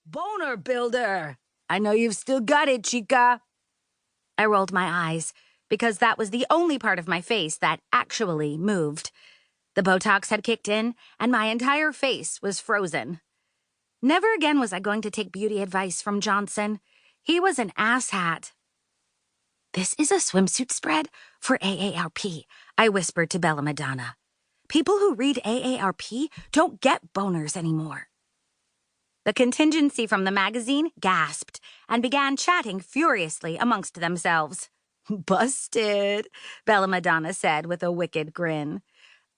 Boner builder! I know you've still got it, chica. I rolled my eyes, because that was the only part of my face that actually moved. The Botox had kicked in, and my entire face was frozen. Never again was I going to take beauty advice from Johnson. He was an asshat. "This is a swimsuit spread for AARP," I whispered to Bella Madonna. "People who read AARP don't get boners anymore." The contingency from the magazine gasped and began chatting furiously amongst themselves. "Busted," Bella Madonna said with a wicked grin.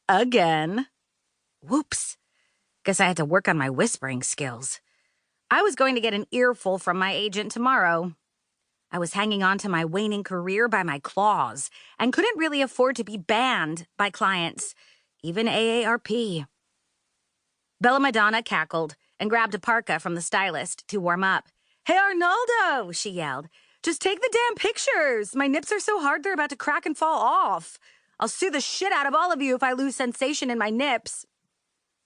"Again." Whoops. Guess I had to work on my whispering skills. I was going to get an earful from my agent tomorrow. I was hanging on to my waning career by my claws and couldn't really afford to be banned by clients, even AARP. Bella Madonna cackled and grabbed a parka from the stylist to warm up. "Hey, Arnaldo," she yelled. "Just take the damn pictures. My nips are so hard they're about to crack and fall off. I'll sue the shit out of all of you if I lose sensation in my nips."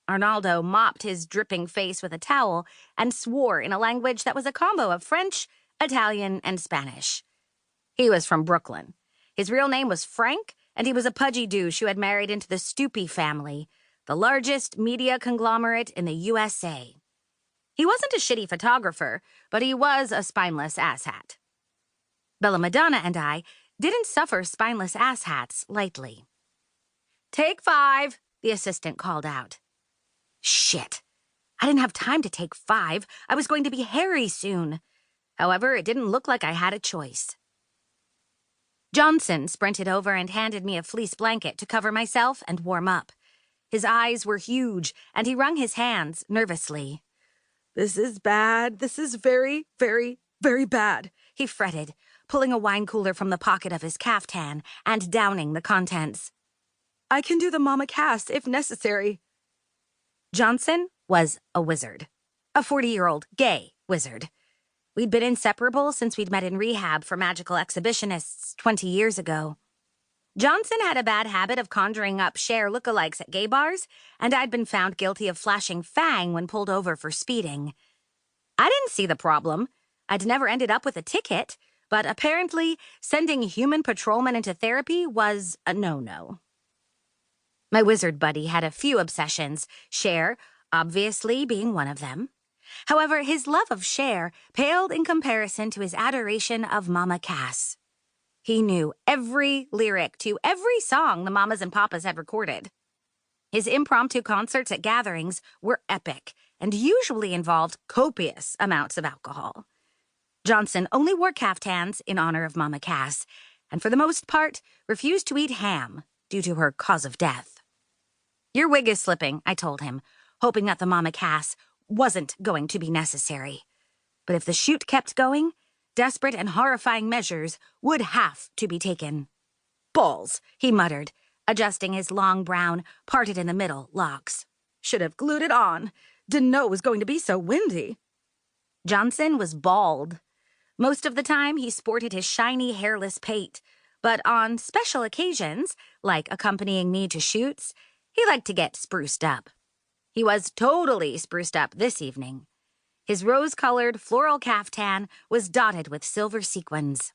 Arnaldo mopped his dripping face with a towel and swore in a language that was a combo of French, Italian, and Spanish. He was from Brooklyn. His real name was Frank, and he was a pudgy douche who had married into the Stoopy family, the largest media conglomerate in the USA. He wasn't a shitty photographer, but he was a spineless asshat. Bella Madonna and I didn't suffer spineless asshats lightly. "Take 5, the assistant called out. Shit. I didn't have time to take 5. I was going to be hairy soon. However, it didn't look like I had a choice. Johnson sprinted over and handed me a fleece blanket to cover myself and warm up. His eyes were huge, and he wrung his hands nervously. "This is bad. This is very, very, very bad," he fretted, pulling a wine cooler from the pocket of his caftan and downing the contents. "I can do the mama cast if necessary." Johnson was a wizard. A 40-year-old gay wizard. We'd been inseparable since we'd met in rehab for magical exhibitionists 20 years ago. Johnson had a bad habit of conjuring up Cher lookalikes at gay bars, and I'd been found guilty of flashing Fang when pulled over for speeding. I didn't see the problem. I'd never ended up with a ticket, but apparently sending human patrolmen into therapy was a no-no. My wizard buddy had a few obsessions, Cher obviously being one of them. However, his love of Cher paled in comparison to his adoration of Mama Cass. He knew every lyric to every song the Mamas and Papas had recorded. His impromptu concerts at gatherings were epic and usually involved copious amounts of alcohol. Johnson only wore caftans in honor of Mama Cass, and for the most part refused to eat ham due to her cause of death. "Your wig is slipping," I told him, hoping that the Mama Cass wasn't going to be necessary. But if the shoot kept going, desperate and horrifying measures would have to be taken. "Balls," he muttered, adjusting his long brown, parted-in-the-middle locks. "Should have glued it on. Didn't know it was going to be so windy." Johnson was bald. Most of the time, he sported his shiny, hairless pate, but on special occasions, like accompanying me to shoots, he liked to get spruced up. He was totally spruced up this evening. His rose-colored floral caftan was dotted with silver sequins.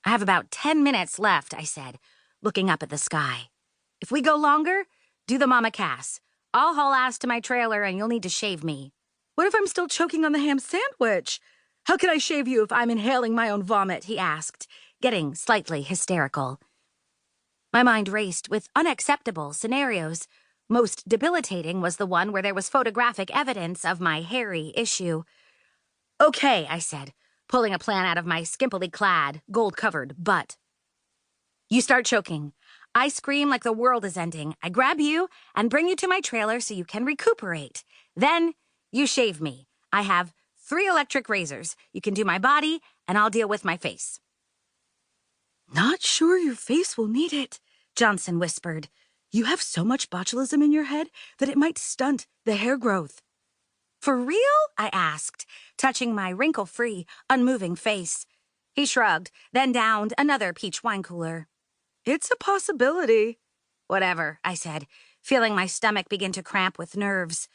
"I have about 10 minutes left," I said, looking up at the sky. "If we go longer, do the Mama Cass. I'll haul ass to my trailer and you'll need to shave me." "What if I'm still choking on the ham sandwich? How can I shave you if I'm inhaling my own vomit?" he asked, getting slightly hysterical. My mind raced with unacceptable scenarios. Most debilitating was the one where there was photographic evidence of my hairy issue. "Okay," I said, pulling a plan out of my skimpily clad, gold-covered butt. "You start choking. I scream like the world is ending. I grab you and bring you to my trailer so you can recuperate. Then you shave me. I have 3 electric razors. You can do my body, and I'll deal with my face." "Not sure your face will need it," Johnson whispered. "You have so much botulism in your head that it might stunt the hair growth." "For real?" I asked, touching my wrinkle-free, unmoving face. He shrugged, then downed another peach wine cooler. "It's a possibility." "Whatever," I said, feeling my stomach begin to cramp with nerves.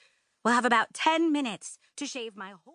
"We'll have about 10 minutes to shave my whole..."